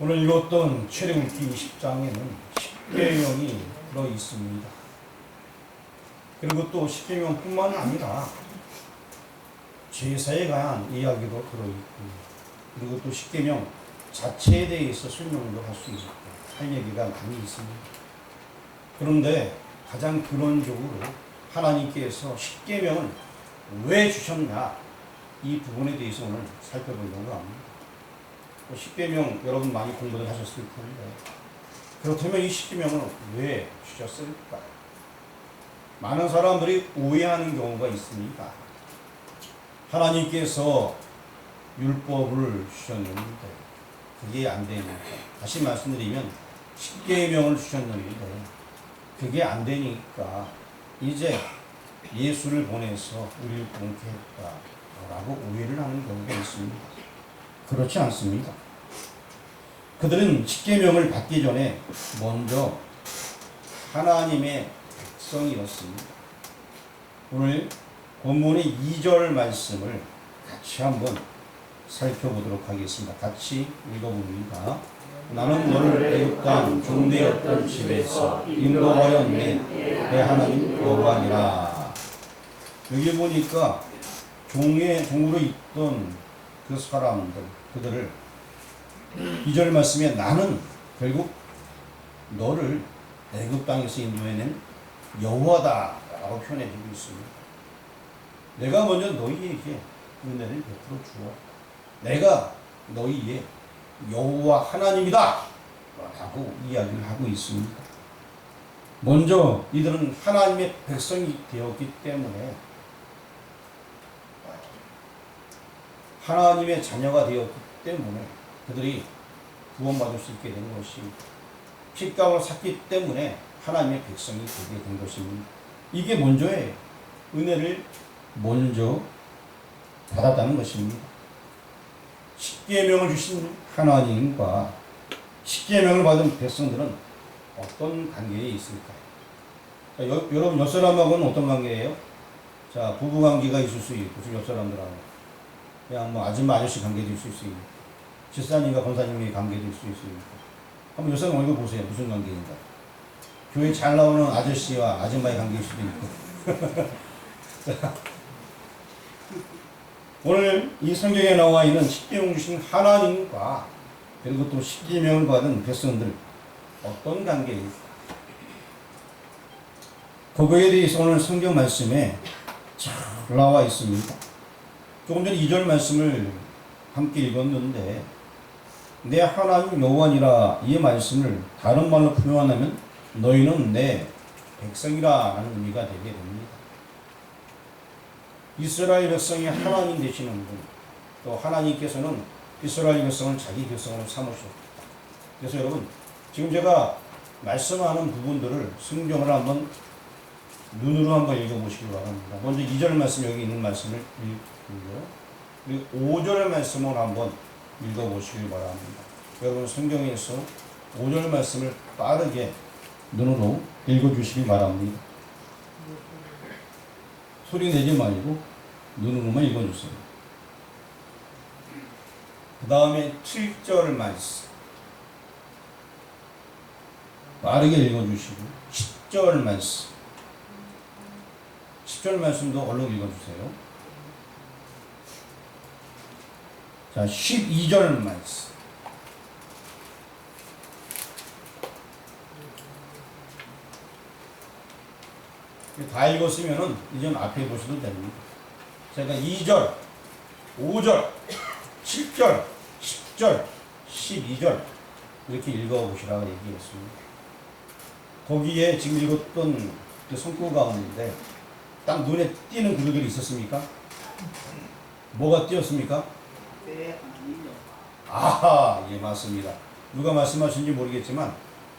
오늘 읽었던 출애굽기 20장에는 십계명이 들어 있습니다. 그리고 또 십계명뿐만 아니라 제사에 관한 이야기도 들어 있고, 그리고 또 십계명 자체에 대해서 설명도 할 수 있고 할 얘기가 많이 있습니다. 그런데 가장 근원적으로 하나님께서 십계명을 왜 주셨냐, 이 부분에 대해서 오늘 살펴보려고 합니다. 십계명 여러분 많이 공부를 하셨을 텐데, 그렇다면 이 십계명을 왜 주셨을까? 많은 사람들이 오해하는 경우가 있습니다. 하나님께서 율법을 주셨는데 그게 안 되니까, 다시 말씀드리면 십계명을 주셨는데 그게 안 되니까 이제 예수를 보내서 우리를 구원케 했다라고 오해를 하는 경우가 있습니다. 그렇지 않습니다. 그들은 십계명을 받기 전에 먼저 하나님의 백성이었습니다. 오늘 본문의 2절 말씀을 같이 한번 살펴보도록 하겠습니다. 같이 읽어봅니다. 나는 너를 애굽 땅 종되었던 집에서 인도하였네, 내 하나님 여호와니라. 여기 보니까 종으로 있던 그 사람들, 그들을 2절 말씀에 나는 결국 너를 애굽 땅에서 인도해낸 여호와다라고 표현해주고 있습니다. 내가 먼저 너희에게 은혜를 베풀어 주어 내가 너희의 여호와 하나님이다 라고 이야기를 하고 있습니다. 먼저 이들은 하나님의 백성이 되었기 때문에, 하나님의 자녀가 되었기 때문에 그들이 구원받을 수 있게 된 것입니다. 핏값을 샀기 때문에 하나님의 백성이 되게 된 것입니다. 이게 먼저의 은혜를 먼저 받았다는 것입니다. 십계명을 주신 하나님과 십계명을 받은 백성들은 어떤 관계에 있을까요? 자, 여러분 옆 사람하고는 어떤 관계예요? 자, 부부 관계가 있을 수 있고, 옆 사람들하고 그냥 뭐 아줌마 아저씨 관계도 있을 수 있고, 집사님과 권사님의 관계도 있을 수 있고. 한번 옆 사람 얼굴 보세요. 무슨 관계인가? 교회 잘 나오는 아저씨와 아줌마의 관계일 수도 있고. 자, 오늘 이 성경에 나와 있는 십계명 주신 하나님과 그리고 또 십계명을 받은 백성들 어떤 관계일까? 그거에 대해서 오늘 성경 말씀에 잘 나와 있습니다. 조금 전에 2절 말씀을 함께 읽었는데, 내 하나님 여호와니라, 이 말씀을 다른 말로 표현하면 너희는 내 백성이라 라는 의미가 되게 됩니다. 이스라엘 백성이 하나님 되시는 분, 또 하나님께서는 이스라엘 백성을 자기 백성으로 삼으셨다. 그래서 여러분, 지금 제가 말씀하는 부분들을 성경을 한번 눈으로 한번 읽어보시기 바랍니다. 먼저 2절 말씀, 여기 있는 말씀을 읽고요. 그리고 5절 말씀을 한번 읽어보시기 바랍니다. 여러분 성경에서 5절 말씀을 빠르게 눈으로 읽어주시기 바랍니다. 소리 내지 말고 눈으로만 읽어주세요. 그 다음에 7절 말씀 빠르게 읽어주시고, 10절 말씀, 10절 말씀도 얼른 읽어주세요. 자, 12절 말씀, 다 읽었으면은 이제 앞에 보셔도 됩니다. 제가 2절, 5절, 7절, 10절, 12절 이렇게 읽어보시라고 얘기했습니다. 거기에 지금 읽었던 그 성구 가운데 딱 눈에 띄는 구절들이 있었습니까? 뭐가 띄었습니까? 아하, 예, 맞습니다. 누가 말씀하신지 모르겠지만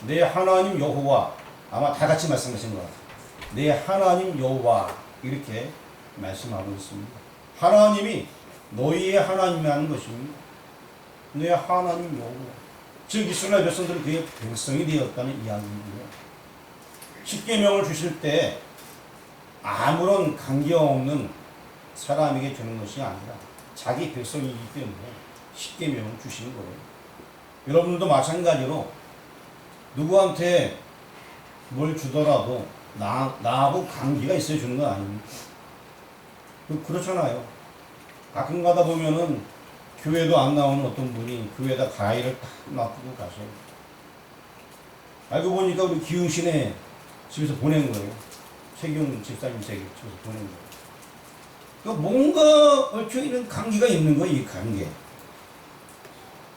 내 하나님 여호와, 아마 다 같이 말씀하신 것 같아요. 내 하나님 여호와, 이렇게 말씀하고 있습니다. 하나님이 너희의 하나님이라는 것입니다. 내 하나님 여호와, 즉 이스라엘 백성들은 그의 백성이 되었다는 이야기이고요. 십계명을 주실 때 아무런 관계없는 사람에게 주는 것이 아니라 자기 백성이기 때문에 십계명을 주시는 거예요. 여러분들도 마찬가지로 누구한테 뭘 주더라도 나하고 관계가 있어야 주는 건 아닙니다. 그렇잖아요. 가끔 가다 보면은 교회도 안 나오는 어떤 분이 교회에다 과일을 딱 놔두고 가셔요. 알고 보니까 우리 기웅신의 집에서 보낸 거예요. 최기웅 집사님 집에서 보낸 거예요. 그러니까 뭔가 얽혀있는 관계가 있는 거예요. 이 관계.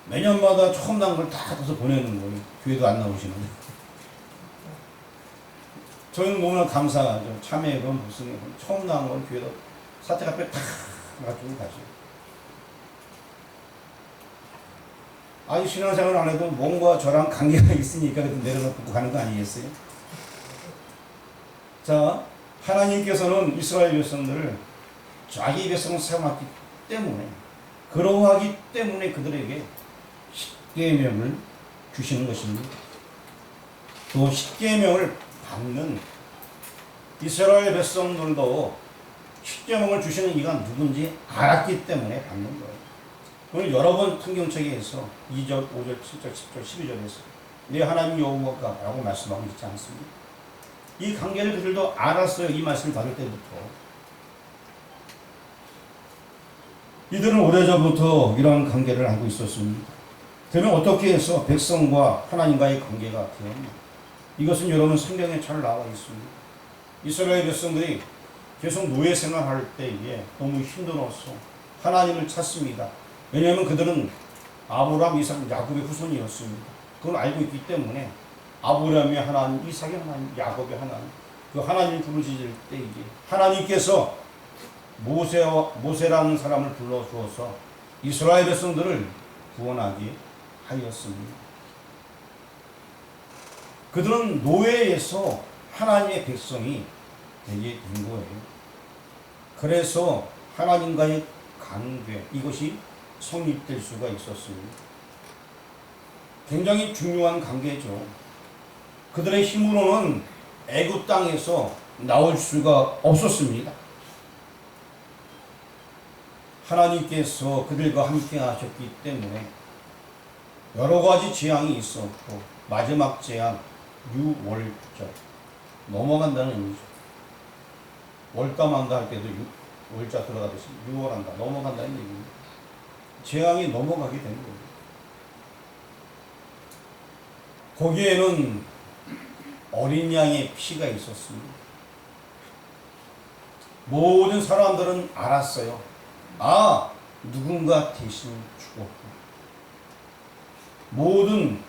매년마다 처음 난 걸 다 갖다서 보내는 거예요. 교회도 안 나오시는데. 저희는 너무나 감사하죠. 참회건 무슨 처음 나온 걸 교회도 사택 앞에 다 가지고 가죠. 아니 신앙생활 안 해도 뭔가 저랑 관계가 있으니까 내려놓고 가는 거 아니겠어요? 자, 하나님께서는 이스라엘 백성들을 자기 백성을 사용하기 때문에 그러하기 때문에 그들에게 십계명을 주시는 것입니다. 또 십계명을 받는 이스라엘 백성들도 십계명을 주시는 이가 누군지 알았기 때문에 받는 거예요. 오늘 여러 번 성경책에서 2절, 5절, 7절, 10절, 12절에서 내 하나님 여호와가 라고 말씀하고 있지 않습니까? 이 관계를 그들도 알았어요. 이 말씀을 받을 때부터. 이들은 오래전부터 이러한 관계를 알고 있었습니다. 그러면 어떻게 해서 백성과 하나님과의 관계가 되었나? 이것은 여러분 성경에 잘 나와 있습니다. 이스라엘 백성들이 계속 노예 생활할 때에 너무 힘들어서 하나님을 찾습니다. 왜냐하면 그들은 아브라함, 이삭, 야곱의 후손이었습니다. 그걸 알고 있기 때문에 아브라함의 하나님, 이삭의 하나님, 야곱의 하나님, 그 하나님을 부르짖을 때 이제 하나님께서 모세라는 사람을 불러주어서 이스라엘 백성들을 구원하게 하였습니다. 그들은 노예에서 하나님의 백성이 되게 된 거예요. 그래서 하나님과의 관계, 이것이 성립될 수가 있었습니다. 굉장히 중요한 관계죠. 그들의 힘으로는 애굽 땅에서 나올 수가 없었습니다. 하나님께서 그들과 함께 하셨기 때문에 여러 가지 재앙이 있었고 마지막 재앙 유월절 넘어간다는 의미죠. 월감한다 할 때도 월자 들어가듯이 유월한다 넘어간다는 얘기입니다. 재앙이 넘어가게 된 거예요. 거기에는 어린 양의 피가 있었습니다. 모든 사람들은 알았어요. 아, 누군가 대신 죽었고. 모든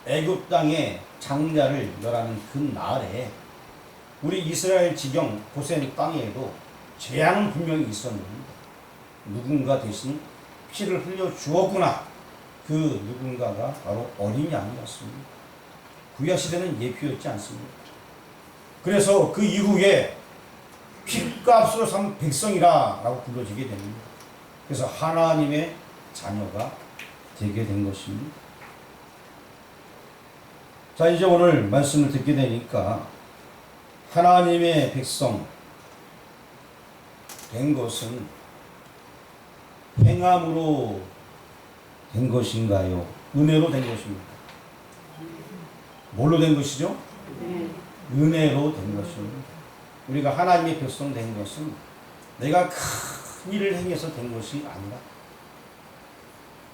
애굽 땅의 장자를 멸하는 그 날에 우리 이스라엘 지경 고센 땅에도 재앙은 분명히 있었는데 누군가 대신 피를 흘려 주었구나. 그 누군가가 바로 어린 양이었습니다. 구약시대는 예표였지 않습니까? 그래서 그 이후에 핏값으로 산 백성이라 라고 불러지게 됩니다. 그래서 하나님의 자녀가 되게 된 것입니다. 자, 이제 오늘 말씀을 듣게 되니까 하나님의 백성 된 것은 행함으로 된 것인가요? 은혜로 된 것입니다. 뭘로 된 것이죠? 은혜로 된 것입니다. 우리가 하나님의 백성 된 것은 내가 큰 일을 행해서 된 것이 아니라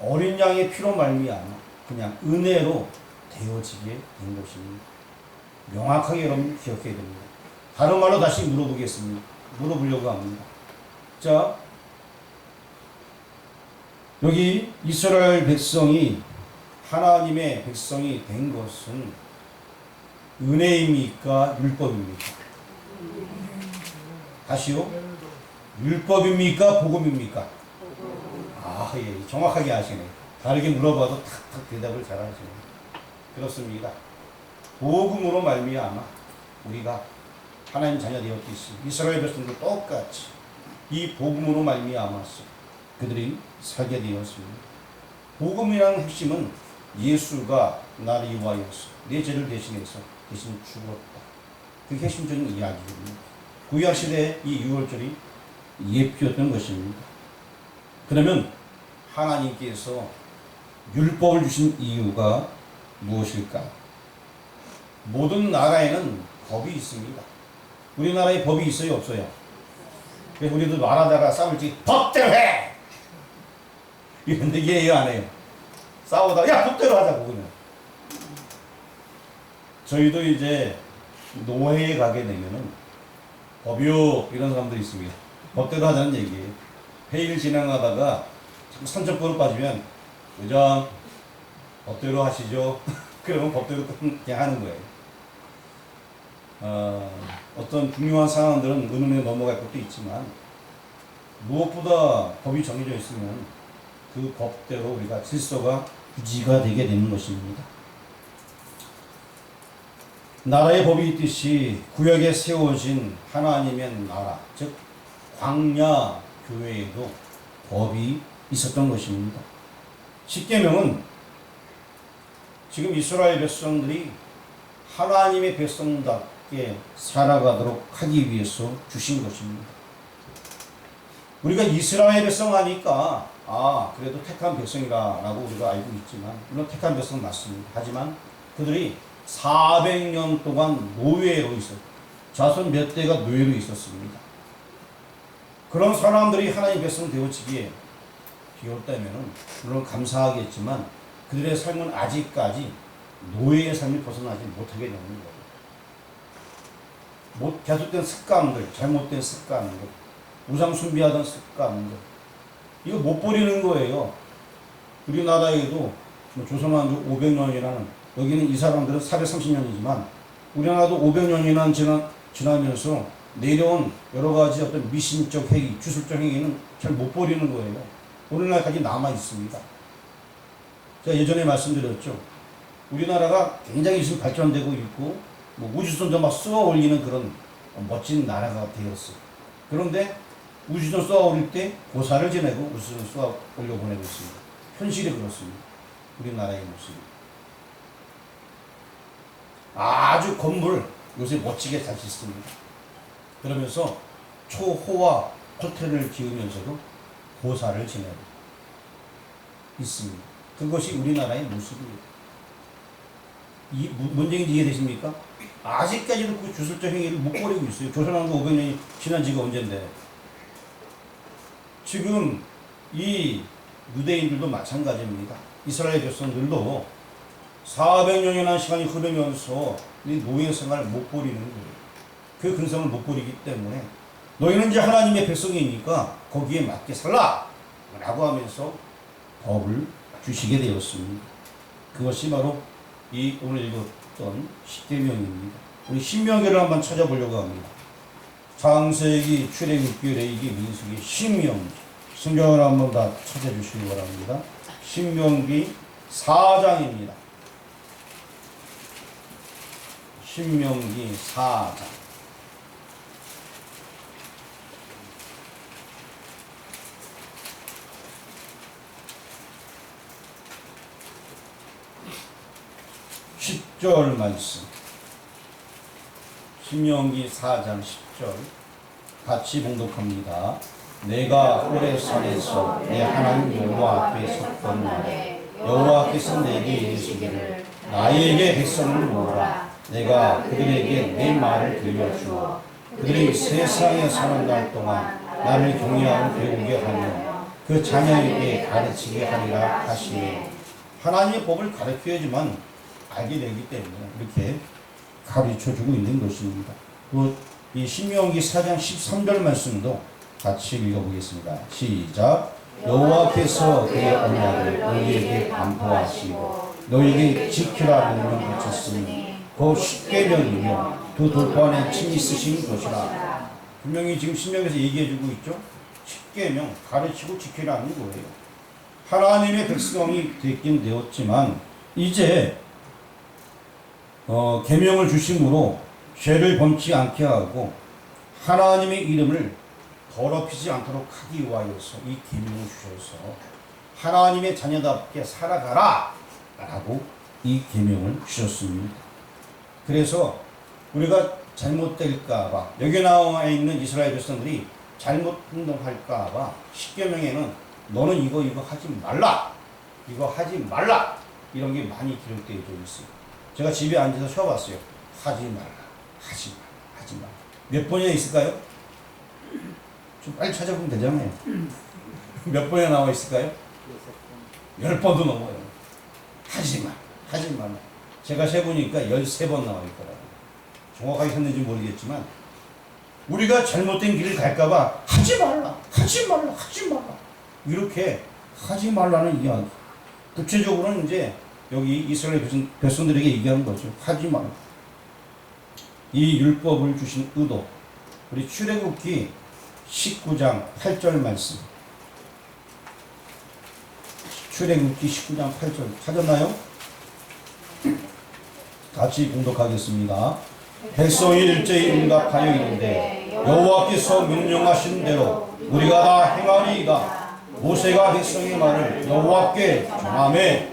어린 양의 피로 말미암아 그냥 은혜로 되어지게 된 것입니다. 명확하게 여러분 기억해야 됩니다. 다른 말로 다시 물어보려고 합니다. 자, 여기 이스라엘 백성이 하나님의 백성이 된 것은 은혜입니까? 율법입니까? 다시요? 율법입니까? 복음입니까? 아, 예, 정확하게 아시네. 다르게 물어봐도 탁탁 대답을 잘하시네. 그렇습니다. 복음으로 말미암아 우리가 하나님 자녀 되었듯이 이스라엘 백성도 똑같이 이 복음으로 말미암았어. 그들이 살게 되었습니다. 복음이라는 핵심은 예수가 나를 위하여서 내 죄를 대신해서 대신 죽었다. 그게 핵심적인 이야기거든요. 구약시대의 이 유월절이 예표였던 것입니다. 그러면 하나님께서 율법을 주신 이유가 무엇일까? 모든 나라에는 법이 있습니다. 우리나라에 법이 있어요, 없어요? 그래서 우리도 말하다가 싸울 때 법대로 해! 이런데 이해해요, 안 해요? 싸우다가 야 법대로 하자고 그냥. 저희도 이제 노회에 가게 되면은 법요 이런 사람들이 있습니다. 법대로 하자는 얘기예요. 회의를 진행하다가 선전포로 빠지면 의장 법대로 하시죠. 그러면 법대로 그냥 하는 거예요. 어떤 중요한 상황들은 의논에 넘어갈 것도 있지만 무엇보다 법이 정해져 있으면 그 법대로 우리가 질서가 유지가 되게 되는 것입니다. 나라의 법이 있듯이 구약에 세워진 하나님의 나라, 즉 광야 교회에도 법이 있었던 것입니다. 십계명은 지금 이스라엘 백성들이 하나님의 백성답게 살아가도록 하기 위해서 주신 것입니다. 우리가 이스라엘 백성 하니까 그래도 택한 백성이라고 우리가 알고 있지만 물론 택한 백성은 맞습니다. 하지만 그들이 400년 동안 노예로 있었고 자손 몇 대가 노예로 있었습니다. 그런 사람들이 하나님 백성 되어지기에 비었다면 물론 감사하겠지만 그들의 삶은 아직까지 노예의 삶을 벗어나지 못하게 되는 거예요. 계속된 습관들, 잘못된 습관들, 우상 숭배하던 습관들 이거 못 버리는 거예요. 우리나라에도 조선왕조 500년이라는 여기는 이 사람들은 430년이지만 우리나라도 500년이나 지나면서 내려온 여러 가지 어떤 미신적 행위, 주술적 행위는 잘 못 버리는 거예요. 오늘날까지 남아 있습니다. 제가 예전에 말씀드렸죠. 우리나라가 굉장히 지금 발전되고 있고 우주선도 막 쏘아 올리는 그런 멋진 나라가 되었어요. 그런데 우주선 쏘아 올릴 때 고사를 지내고 우주선 쏘아 올려 보내고 있습니다. 현실이 그렇습니다. 우리나라의 모습이. 아주 건물 요새 멋지게 잘 짓습니다. 그러면서 초호화 호텔을 지으면서도 고사를 지내고 있습니다. 그것이 우리나라의 모습이에요. 뭔 얘기인지 이해되십니까? 아직까지도 그 주술적 행위를 못 버리고 있어요. 조선왕조 500년이 지난 지가 언젠데. 지금 이 유대인들도 마찬가지입니다. 이스라엘 백성들도 400년이나 시간이 흐르면서 이 노예 생활을 못 버리는 거예요. 그 근성을 못 버리기 때문에 너희는 이제 하나님의 백성이니까 거기에 맞게 살라! 라고 하면서 법을 주시게 되었습니다. 그것이 바로 이 오늘 읽었던 십계명입니다. 우리 신명기를 한번 찾아보려고 합니다. 창세기, 출애굽기, 레위기, 민수기, 신명기. 성경을 한번 다 찾아주시기 바랍니다. 신명기 4장입니다. 신명기 4장. (10절) 말씀. 신명기 4장 10절 같이 봉독합니다. 내가 호렙산에서 내 하나님 여호와 앞에 섰던 날에 여호와께서 내게 이르시기를 나에게 백성을 모으라. 내가 그들에게 내 말을 들려주어 그들이 세상에 사는 날 동안 나를 경외하고 배우게 하며 그 자녀에게 가르치게 하리라 하시니 하나님의 법을 가르쳐야지만 알게 되기 때문에 이렇게 가르쳐주고 있는 것입니다. 이 신명기 4장 13절 말씀도 같이 읽어보겠습니다. 시작. 여호와께서 그의 언약을 너희에게 반포하시고 너희에게 지키라 명령 붙였으니 그 십계명이며 두 돌판에 침이 쓰신 것이라. 분명히 지금 신명에서 얘기해주고 있죠. 십계명 가르치고 지키라는 거예요. 하나님의 백성이 됐긴 되었지만 이제 계명을 주심으로 죄를 범치 않게 하고 하나님의 이름을 더럽히지 않도록 하기 위하여서 이 계명을 주셔서 하나님의 자녀답게 살아가라 라고 이 계명을 주셨습니다. 그래서 우리가 잘못될까봐 여기 나와 있는 이스라엘 백성들이 잘못 행동할까봐 십계명에는 너는 이거 하지 말라 이거 하지 말라 이런 게 많이 기록되어 있어요. 제가 집에 앉아서 쉬어봤어요. 하지 말라, 하지 말라, 하지 말라. 몇 번이나 있을까요? 좀 빨리 찾아보면 되잖아요. 몇 번이나 나와 있을까요? 10번도 넘어요. 하지 마, 하지 말라. 제가 세보니까 13번 나와 있더라고요. 정확하게 섰는지 모르겠지만 우리가 잘못된 길을 갈까봐 하지 말라, 하지 말라, 하지 말라 이렇게 하지 말라는 이야기. 구체적으로는 이제 여기 이스라엘 백성들에게 얘기하는 거죠. 하지 말라. 이 율법을 주신 의도. 우리 출애굽기 19장 8절 말씀. 출애굽기 19장 8절 찾았나요? 같이 봉독하겠습니다. 백성이 일제히 응답하여 이르되 여호와께서 명령하신 대로 우리가 다 행하리이다. 모세가 백성의 말을 여호와께 전하매.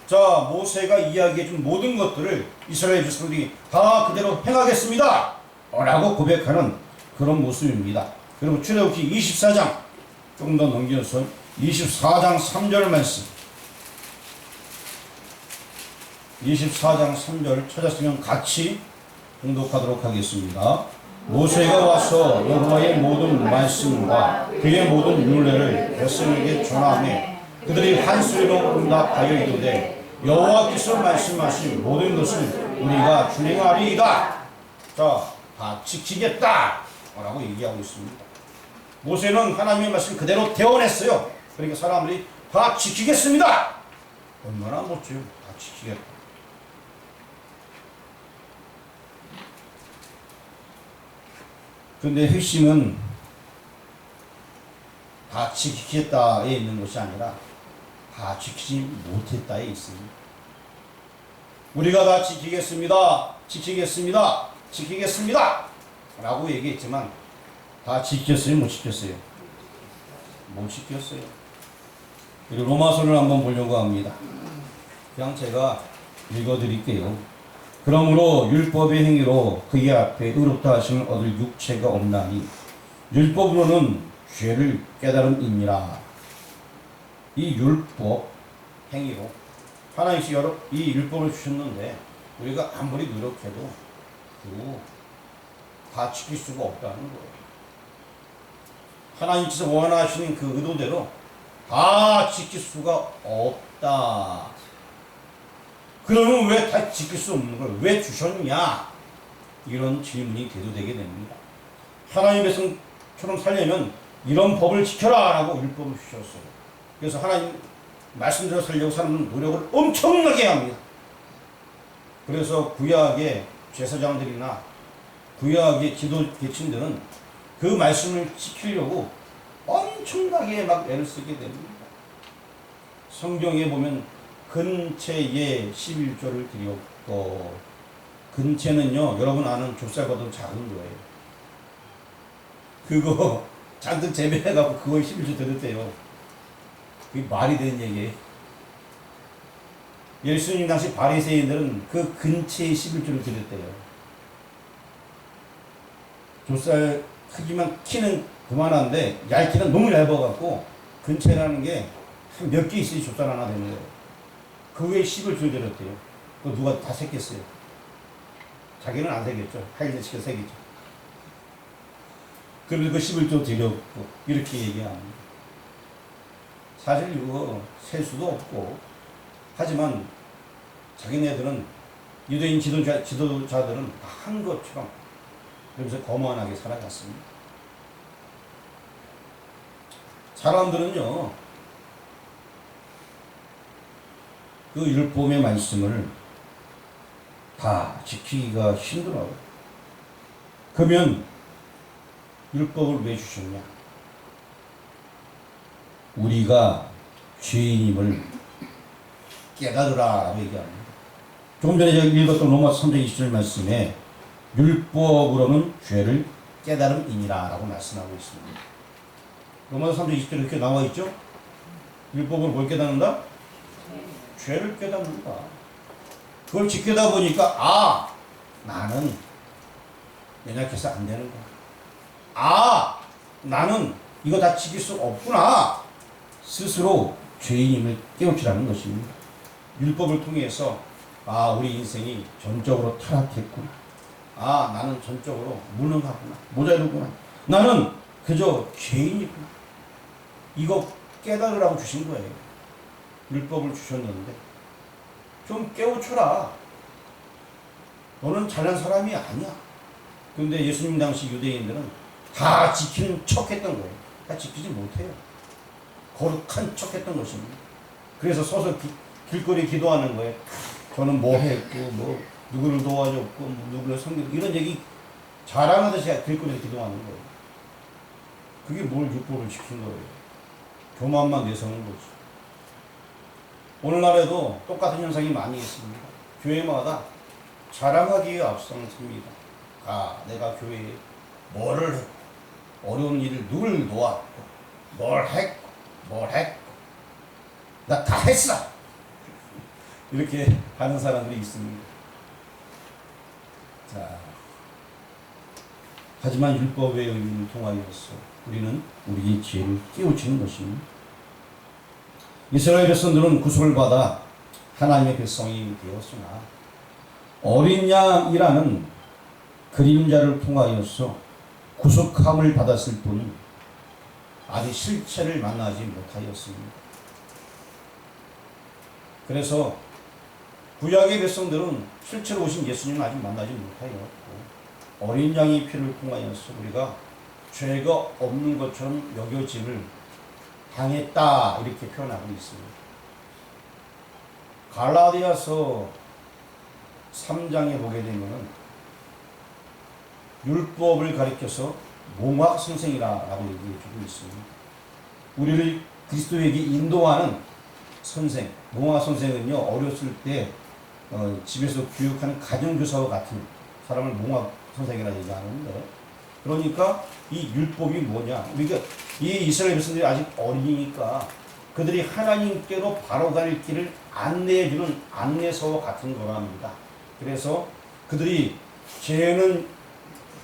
자, 모세가 이야기해준 모든 것들을 이스라엘 백성들이 다 그대로 행하겠습니다 라고 고백하는 그런 모습입니다. 그리고 출애굽기 24장 조금 더 넘겨서 24장 3절 말씀. 24장 3절 찾았으면 같이 봉독하도록 하겠습니다. 모세가 와서 여호와의 모든 말씀과 그의 모든 율례를 백성에게 전하매 그들이 한 소리로 응답하여 이르되 여호와께서 말씀하신 모든 것을 우리가 준행하리이다. 자, 다 지키겠다 라고 얘기하고 있습니다. 모세는 하나님의 말씀 그대로 대언했어요. 그러니까 사람들이 다 지키겠습니다. 얼마나 멋져요. 다 지키겠다. 그런데 핵심은 다 지키겠다에 있는 것이 아니라 다 지키지 못했다에 있습니다. 우리가 다 지키겠습니다. 지키겠습니다. 지키겠습니다. 라고 얘기했지만 다 지켰어요? 못 지켰어요? 못 지켰어요. 그리고 로마서를 한번 보려고 합니다. 그냥 제가 읽어드릴게요. 그러므로 율법의 행위로 그의 앞에 의롭다 하심을 얻을 육체가 없나니 율법으로는 죄를 깨달음이니라. 이 율법 행위로 하나님께서 여러 이 율법을 주셨는데 우리가 아무리 노력해도 다 지킬 수가 없다는 거예요. 하나님께서 원하시는 그 의도대로 다 지킬 수가 없다. 그러면 왜 다 지킬 수 없는 걸 왜 주셨냐? 이런 질문이 대두되게 됩니다. 하나님의 백성처럼 살려면 이런 법을 지켜라 라고 율법을 주셨어요. 그래서 하나님 말씀대로 살려고 사람은 노력을 엄청나게 합니다. 그래서 구약의 제사장들이나 구약의 지도 계층들은 그 말씀을 지키려고 엄청나게 막 애를 쓰게 됩니다. 성경에 보면 근체에 11조를 드렸고, 근체는요 여러분 아는 좁쌀보다 작은 거예요. 그거 잔뜩 재배해갖고 그거에 11조 드렸대요. 그게 말이 되는 얘기예요. 예수님 당시 바리새인들은 그 근체에 11조를 드렸대요. 좁쌀 크기만 키는 그만한데 얇기는 너무 얇아갖고 근체라는 게 한 몇 개 있어야 좁쌀 하나 되는 거예요. 그 위에 10을 줄여드렸대요. 그거 누가 다 샜겠어요? 자기는 안 세겠죠. 하이드치가 세겠죠. 그리고 그 10을 또 드렸고 이렇게 얘기합니다. 사실 이거 셀 수도 없고 하지만 자기네들은 유대인 지도자들은 다 한 것처럼 그러면서 거만하게 살아갔습니다. 사람들은요 그 율법의 말씀을 다 지키기가 힘들어요. 그러면 율법을 왜 주셨냐? 우리가 죄인임을 깨달으라라고 얘기합니다. 조금 전에 제가 읽었던 로마서 3장 20절 말씀에 율법으로는 죄를 깨달음이니라 라고 말씀하고 있습니다. 로마서 3장 20절 이렇게 나와 있죠? 율법으로 뭘 깨닫는다? 죄를 깨닫는다. 그걸 지키다 보니까 나는 연약해서 안 되는 거야. 나는 이거 다 지킬 수 없구나. 스스로 죄인임을 깨우치라는 것입니다. 율법을 통해서 우리 인생이 전적으로 타락했구나. 나는 전적으로 무능하구나. 모자르구나. 나는 그저 죄인이구나. 이거 깨달으라고 주신 거예요. 율법을 주셨는데 좀 깨우쳐라. 너는 잘난 사람이 아니야. 근데 예수님 당시 유대인들은 다 지키는 척 했던 거예요. 다 지키지 못해요. 거룩한 척 했던 것입니다. 그래서 서서 길거리 기도하는 거예요. 저는 뭐 했고, 누구를 도와줬고, 누구를 섬기고, 이런 얘기 자랑하듯이 길거리에서 기도하는 거예요. 그게 뭘 율법을 지킨 거예요. 교만만 내세우는 거죠. 오늘날에도 똑같은 현상이 많이 있습니다. 교회마다 자랑하기에 앞서습니다. 내가 교회에 뭐를 했고, 어려운 일을 누굴 도왔고, 뭘 했고, 나 다 했어! 이렇게 하는 사람들이 있습니다. 하지만 율법의 의미를 통하여서 우리는 우리의 죄를 깨우치는 것입니다. 이스라엘 백성들은 구속을 받아 하나님의 백성이 되었으나 어린 양이라는 그림자를 통하여서 구속함을 받았을 뿐 아직 실체를 만나지 못하였습니다. 그래서 구약의 백성들은 실체로 오신 예수님을 아직 만나지 못하였고 어린 양의 피를 통하여서 우리가 죄가 없는 것처럼 여겨짐을 당했다 이렇게 표현하고 있습니다. 갈라디아서 3장에 보게 되면은 율법을 가리켜서 몽학 선생이라고 얘기해주고 있습니다. 우리를 그리스도에게 인도하는 선생, 몽학 선생은요 어렸을 때 집에서 교육하는 가정교사와 같은 사람을 몽학 선생이라고 얘기하는데, 그러니까 이 율법이 뭐냐? 우리가 이 이스라엘 백성들이 아직 어리니까 그들이 하나님께로 바로 갈 길을 안내해주는 안내서와 같은 거랍니다. 그래서 그들이 죄는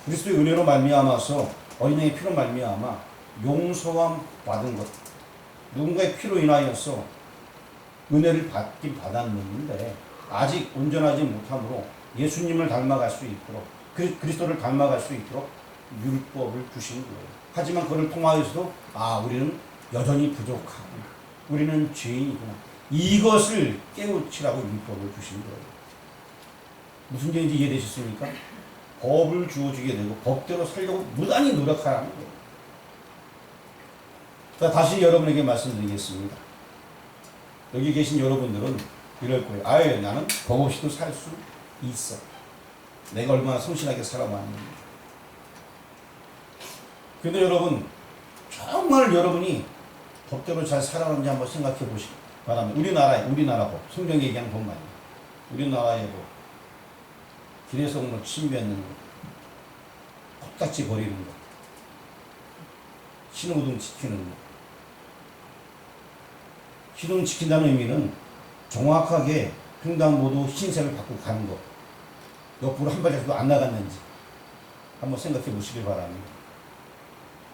그리스도의 은혜로 말미암아서 어린양의 피로 말미암아 용서함 받은 것, 누군가의 피로 인하여서 은혜를 받긴 받았는데 아직 온전하지 못함으로 예수님을 닮아갈 수 있도록 그리스도를 닮아갈 수 있도록 율법을 주신 거예요. 하지만 그를 통하여서도 우리는 여전히 부족하고 우리는 죄인이구나, 이것을 깨우치라고 율법을 주신 거예요. 무슨 얘기인지 이해되셨습니까? 법을 주어주게 되고 법대로 살려고 무단히 노력하라는 거예요. 자, 다시 여러분에게 말씀드리겠습니다. 여기 계신 여러분들은 이럴 거예요. 나는 법 없이도 살 수 있어. 내가 얼마나 성실하게 살아왔는지. 근데 여러분, 정말 여러분이 법대로 잘 살아왔는지 한번 생각해 보시기 바랍니다. 우리나라 법, 성경에 얘기하는 법 말이에요. 우리나라의 법, 길에서 침 뱉는 거, 코딱지 버리는 거, 신호등 지키는 거. 신호등 지킨다는 의미는 정확하게 횡단보도 흰색을 받고 가는 거, 옆으로 한 발짝도 안 나갔는지 한번 생각해 보시길 바랍니다.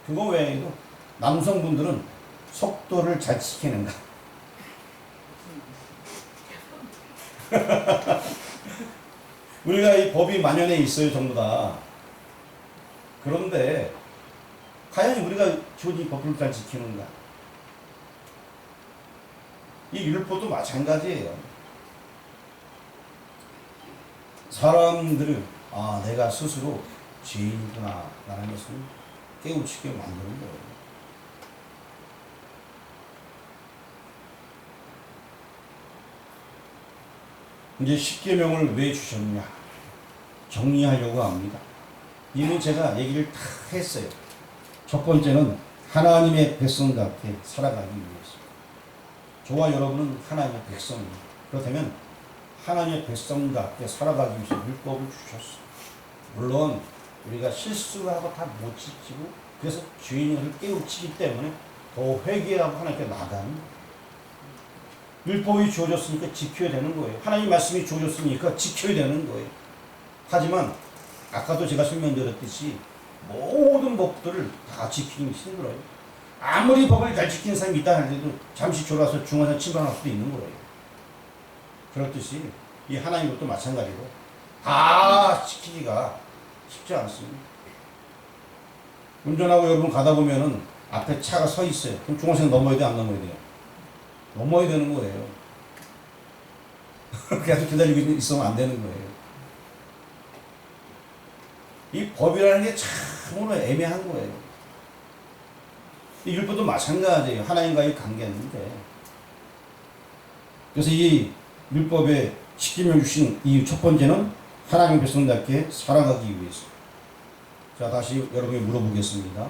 그거 외에도 남성분들은 속도를 잘 지키는가. 우리가 이 법이 만연해 있어요, 전부 다. 그런데 과연 우리가 주어진 법을 잘 지키는가? 이 율법도 마찬가지예요. 사람들을 내가 스스로 죄인이구나 라는 것을 깨우치게 만드는 거예요. 이제 십계명을 왜 주셨냐 정리하려고 합니다. 이미 제가 얘기를 다 했어요. 첫 번째는 하나님의 백성답게 살아가기 위해서. 저와 여러분은 하나님의 백성입니다. 그렇다면 하나님의 백성답게 살아가기 위해서 율법을 주셨어요. 물론 우리가 실수하고 다 못 지키고 그래서 죄인을 깨우치기 때문에 더 회개하고 하나님께 나가는 거예요. 율법이 주어졌으니까 지켜야 되는 거예요. 하나님 말씀이 주어졌으니까 지켜야 되는 거예요. 하지만 아까도 제가 설명드렸듯이 모든 법들을 다 지키기 힘들어요. 아무리 법을 잘 지키는 사람이 있다 하더라도 잠시 졸아서 중간에 침방할 수도 있는 거예요. 그렇듯이 이 하나님 것도 마찬가지로 다 지키기가 쉽지 않습니다. 운전하고 여러분 가다 보면은 앞에 차가 서 있어요. 그럼 중간선 넘어야 돼, 안 넘어야 돼요? 넘어야 되는 거예요. 계속 기다리고 있으면 안 되는 거예요. 이 법이라는 게 참으로 애매한 거예요. 이 율법도 마찬가지예요. 하나님과의 관계인데. 그래서 이 율법에 십계명 주신 이유 첫 번째는 하나님 백성답게 살아가기 위해서. 자, 다시 여러분이 물어보겠습니다.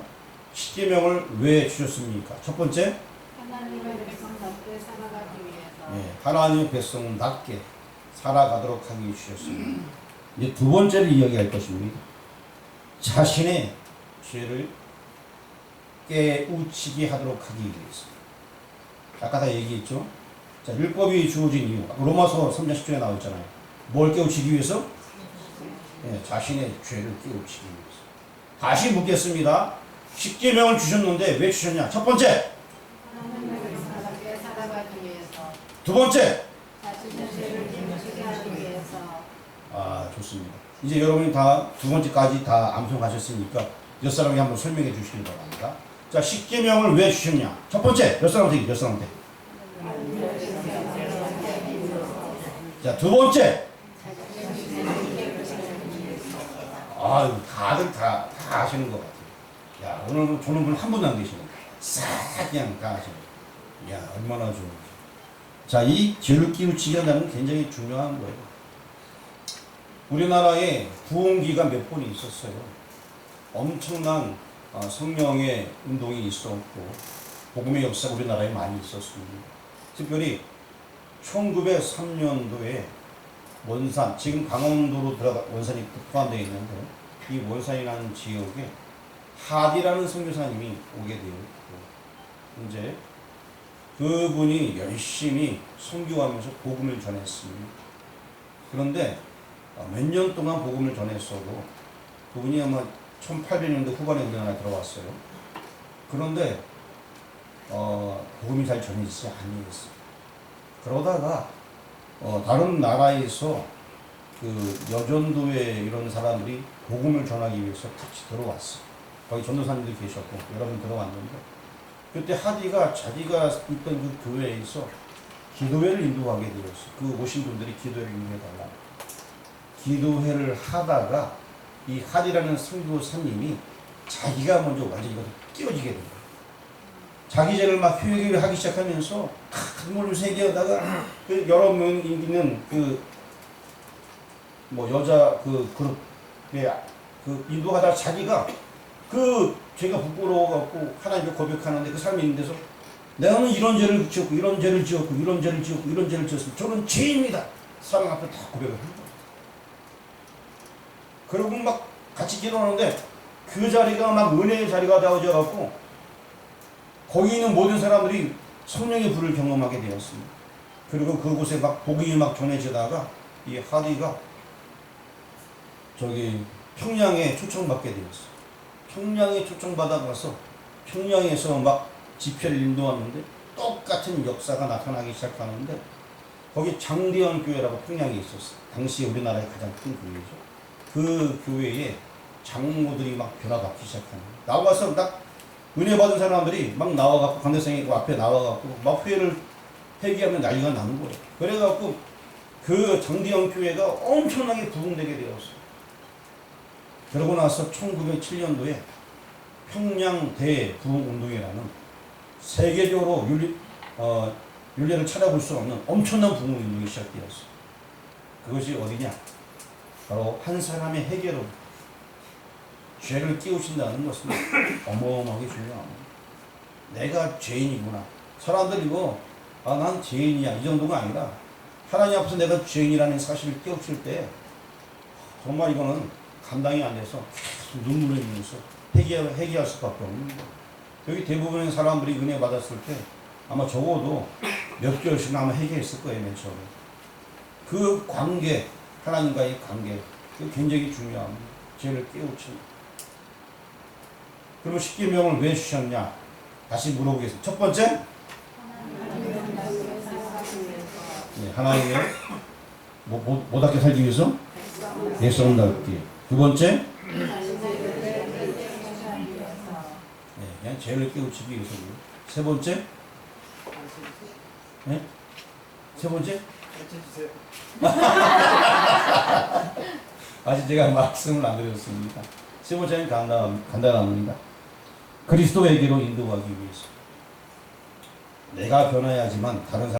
십계명을 왜 주셨습니까? 첫 번째, 하나님의 백성답게 살아가기 위해서. 예, 하나님의 백성답게 살아가도록 하기 주셨습니다. 이제 두 번째를 이야기할 것입니다. 자신의 죄를 깨우치게 하도록 하기 위해서. 아까 다 얘기했죠? 자, 율법이 주어진 이유. 로마서 3장 10절에 나와 있잖아요. 뭘 깨우치기 위해서? 예, 자신의 죄를 깨우치기 위해서. 다시 묻겠습니다. 십계명을 주셨는데 왜 주셨냐? 첫 번째. 하나님의 백성답게 살아가기 위해서. 두 번째. 자신의 죄를 깨우치게 하기 위해서. 아, 좋습니다. 이제 여러분이 다 두 번째까지 다 암송하셨으니까 몇 사람이 한번 설명해 주시기 바랍니다. 자, 십계명을 왜 주셨냐? 첫 번째, 몇 사람한테? 몇 사람한테? 자, 두 번째. 아유, 다들 다 아시는 것 같아요. 야, 오늘 보는 분 한 분도 안 계시네. 싹 그냥 다 아시네. 야, 얼마나 좋은지. 자, 이 죄를 깨우치게 한다는 건 굉장히 중요한 거예요. 우리나라에 부흥기가 몇 번이 있었어요. 엄청난 성령의 운동이 있었고 복음의 역사가 우리나라에 많이 있었습니다. 특별히 1903년도에 원산, 지금 강원도로 원산이 포함되어 있는데 이 원산이라는 지역에 하디라는 선교사님이 오게 되었고 이제 그분이 열심히 선교하면서 복음을 전했습니다. 그런데 몇 년 동안 복음을 전했어도 그분이 아마 1800년대 후반에 우리나라에 들어왔어요. 그런데 복음이 잘 전해지지 아니했어요. 그러다가 다른 나라에서 그 여전도에 이런 사람들이 복음을 전하기 위해서 같이 들어왔어요. 거기 전도사님들 계셨고 여러분 들어왔는데 그때 하디가 자기가 있던 그 교회에서 기도회를 인도하게 되었어요. 그 오신 분들이 기도회를 인도해달라. 기도회를 하다가 이 하디라는 선교사님이 자기가 먼저 완전히 이걸 끼워지게 된 거예요. 자기 죄를 막 회개를 하기 시작하면서 눈물을 세계하다가 그 여러 명 있는 그 뭐 여자 그 그룹에 그 인도하다 자기가 그 죄가 부끄러워갖고 하나님께 고백하는데 그 사람이 있는 데서 내가는 이런 죄를 지었고 이런 죄를 지었고 이런 죄를 지었고 이런 죄를 지었습니다. 저는 죄입니다. 사람 앞에 다 고백을 한 거예요. 그러고 막 같이 기도하는데 그 자리가 막 은혜의 자리가 되어져갖고 거기 있는 모든 사람들이 성령의 불을 경험하게 되었습니다. 그리고 그곳에 막 복음이 막 전해지다가 이 하디가 저기 평양에 초청받게 되었어요. 평양에 초청받아가서 평양에서 막 집회를 인도하는데 똑같은 역사가 나타나기 시작하는데 거기 장대현 교회라고 평양에 있었어요. 당시 우리나라의 가장 큰 교회죠. 그 교회에 장로들이 막 변화받기 시작하는 거예요. 나와서 딱 은혜 받은 사람들이 막 나와갖고 강대상이 앞에 나와갖고 막 회개하면 난리가 나는 거예요. 그래갖고 그 장대현 교회가 엄청나게 부흥되게 되었어요. 그러고 나서 1907년도에 평양 대부흥운동이라는 세계적으로 윤례를 찾아볼 수 없는 엄청난 부흥운동이 시작되었어요. 그것이 어디냐? 바로 한 사람의 회개로 죄를 끼우친다는 것은 어마어마하게 중요합니다. 내가 죄인이구나. 사람들이 난 죄인이야. 이 정도가 아니라 하나님 앞에서 내가 죄인이라는 사실을 깨우칠 때 정말 이거는 감당이 안 돼서 계속 눈물을 흘리면서 회개할 수밖에 없는 거예요. 여기 대부분의 사람들이 은혜 받았을 때 아마 적어도 몇 개월씩 아마 회개했을 거예요. 맨 처음에. 그 관계, 하나님과의 관계, 그 굉장히 중요합니다. 죄를 깨우치는. 그리고 십계명을 왜 주셨냐? 다시 물어보겠습니다. 첫 번째, 네, 하나님의 뭐답게 살기 위해서 백성답게. 두 번째, 네, 그냥 죄를 깨우치기 위해서고요. 세 번째, 네? 세 번째, 아직 제가 말씀을 안 드렸습니다. 세 번째는 간단합니다. 그리스도에게로 인도하기 위해서. 내가 변해야지만 다른 사람